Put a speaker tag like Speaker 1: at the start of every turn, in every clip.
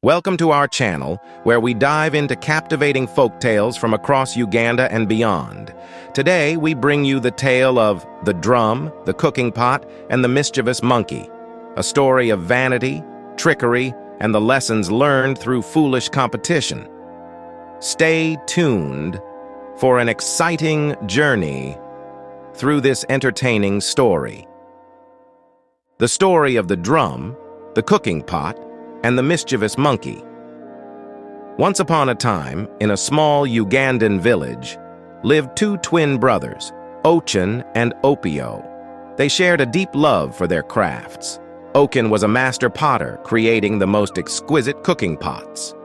Speaker 1: Welcome to our channel, where we dive into captivating folk tales from across Uganda and beyond. Today, we bring you the tale of the drum, the cooking pot, and the mischievous monkey, a story of vanity, trickery, and the lessons learned through foolish competition. Stay tuned for an exciting journey through this entertaining story. The story of the drum, the cooking pot, and the mischievous monkey. Once upon a time, in a small Ugandan village, lived two twin brothers, Ochin and Opio. They shared a deep love for their crafts. Ochin was a master potter, creating the most exquisite cooking pots,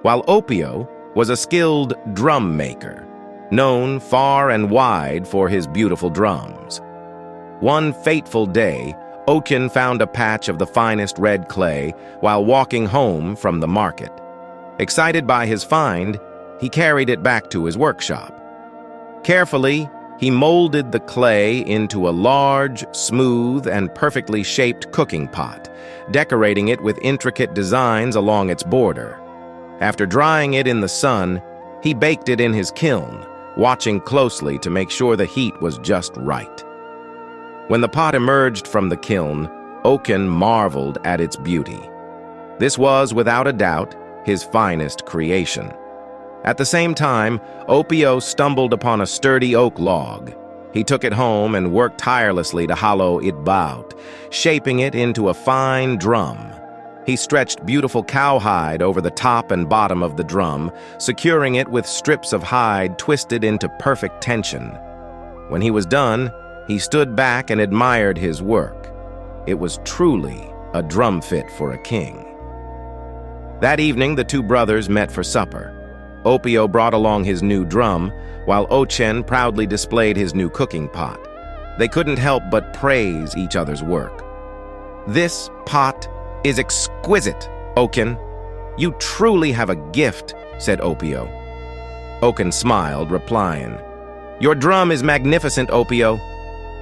Speaker 1: while Opio was a skilled drum maker, known far and wide for his beautiful drums. One fateful day, Ochin found a patch of the finest red clay while walking home from the market. Excited by his find, he carried it back to his workshop. Carefully, he molded the clay into a large, smooth, and perfectly shaped cooking pot, decorating it with intricate designs along its border. After drying it in the sun, he baked it in his kiln, watching closely to make sure the heat was just right. When the pot emerged from the kiln, Ochin marveled at its beauty. This was, without a doubt, his finest creation. At the same time, Opio stumbled upon a sturdy oak log. He took it home and worked tirelessly to hollow it out, shaping it into a fine drum. He stretched beautiful cowhide over the top and bottom of the drum, securing it with strips of hide twisted into perfect tension. When he was done, he stood back and admired his work. It was truly a drum fit for a king. That evening, the two brothers met for supper. Opio brought along his new drum, while Ochin proudly displayed his new cooking pot. They couldn't help but praise each other's work. "This pot is exquisite, Ochin. You truly have a gift," said Opio. Ochin smiled, replying, "Your drum is magnificent, Opio.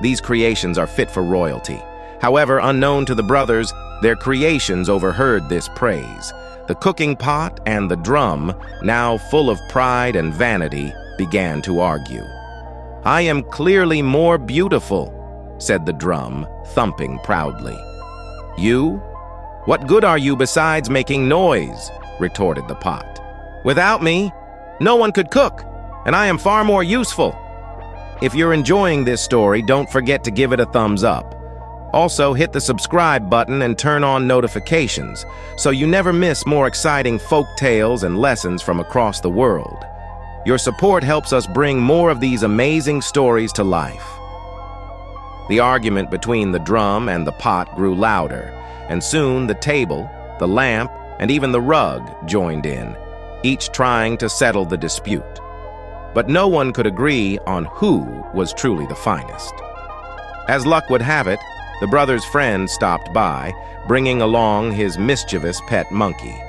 Speaker 1: These creations are fit for royalty." However, unknown to the brothers, their creations overheard this praise. The cooking pot and the drum, now full of pride and vanity, began to argue. "I am clearly more beautiful," said the drum, thumping proudly. "You? What good are you besides making noise?" retorted the pot. "Without me, no one could cook, and I am far more useful." If you're enjoying this story, don't forget to give it a thumbs up. Also, hit the subscribe button and turn on notifications so you never miss more exciting folk tales and lessons from across the world. Your support helps us bring more of these amazing stories to life. The argument between the drum and the pot grew louder, and soon the table, the lamp, and even the rug joined in, each trying to settle the dispute. But no one could agree on who was truly the finest. As luck would have it, the brother's friend stopped by, bringing along his mischievous pet monkey.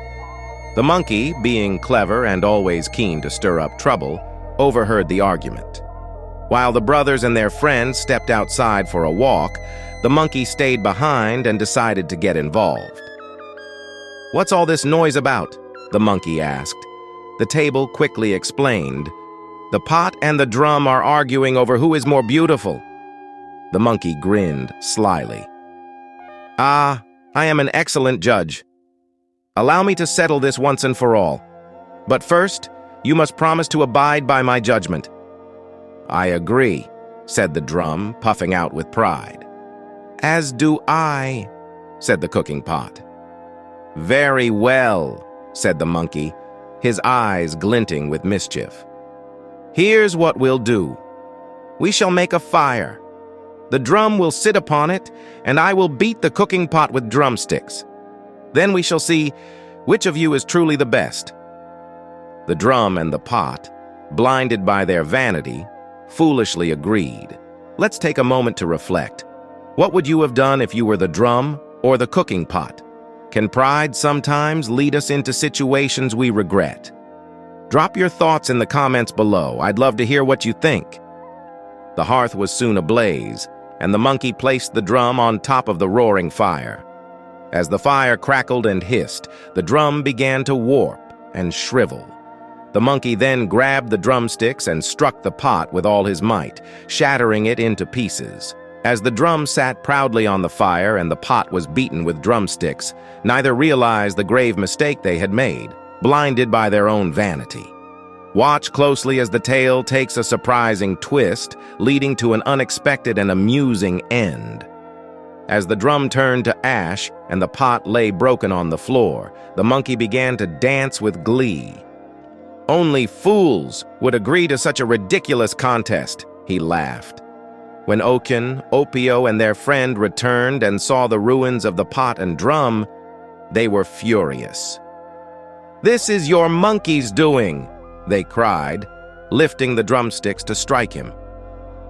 Speaker 1: The monkey, being clever and always keen to stir up trouble, overheard the argument. While the brothers and their friend stepped outside for a walk, the monkey stayed behind and decided to get involved. "What's all this noise about?" the monkey asked. The table quickly explained, "The pot and the drum are arguing over who is more beautiful." The monkey grinned slyly. "Ah, I am an excellent judge. Allow me to settle this once and for all. But first, you must promise to abide by my judgment." "I agree," said the drum, puffing out with pride. "As do I," said the cooking pot. "Very well," said the monkey, his eyes glinting with mischief. "Here's what we'll do. We shall make a fire. The drum will sit upon it, and I will beat the cooking pot with drumsticks. Then we shall see which of you is truly the best." The drum and the pot, blinded by their vanity, foolishly agreed. Let's take a moment to reflect. What would you have done if you were the drum or the cooking pot? Can pride sometimes lead us into situations we regret? Drop your thoughts in the comments below. I'd love to hear what you think. The hearth was soon ablaze, and the monkey placed the drum on top of the roaring fire. As the fire crackled and hissed, the drum began to warp and shrivel. The monkey then grabbed the drumsticks and struck the pot with all his might, shattering it into pieces. As the drum sat proudly on the fire and the pot was beaten with drumsticks, neither realized the grave mistake they had made, blinded by their own vanity. Watch closely as the tale takes a surprising twist, leading to an unexpected and amusing end. As the drum turned to ash and the pot lay broken on the floor, the monkey began to dance with glee. "Only fools would agree to such a ridiculous contest," he laughed. When Okin, Opio, and their friend returned and saw the ruins of the pot and drum, they were furious. "This is your monkey's doing," they cried, lifting the drumsticks to strike him.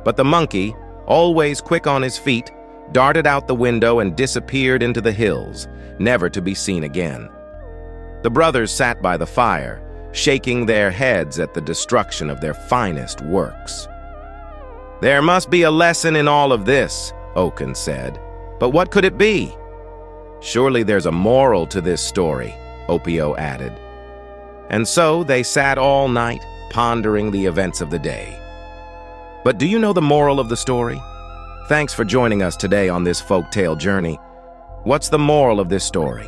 Speaker 1: But the monkey, always quick on his feet, darted out the window and disappeared into the hills, never to be seen again. The brothers sat by the fire, shaking their heads at the destruction of their finest works. "There must be a lesson in all of this," Okin said. "But what could it be?" "Surely there's a moral to this story," Opio added. And so they sat all night, pondering the events of the day. But do you know the moral of the story? Thanks for joining us today on this folktale journey. What's the moral of this story?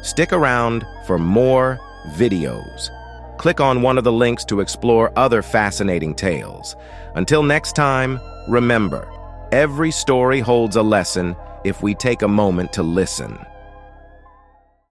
Speaker 1: Stick around for more videos. Click on one of the links to explore other fascinating tales. Until next time, remember, every story holds a lesson if we take a moment to listen.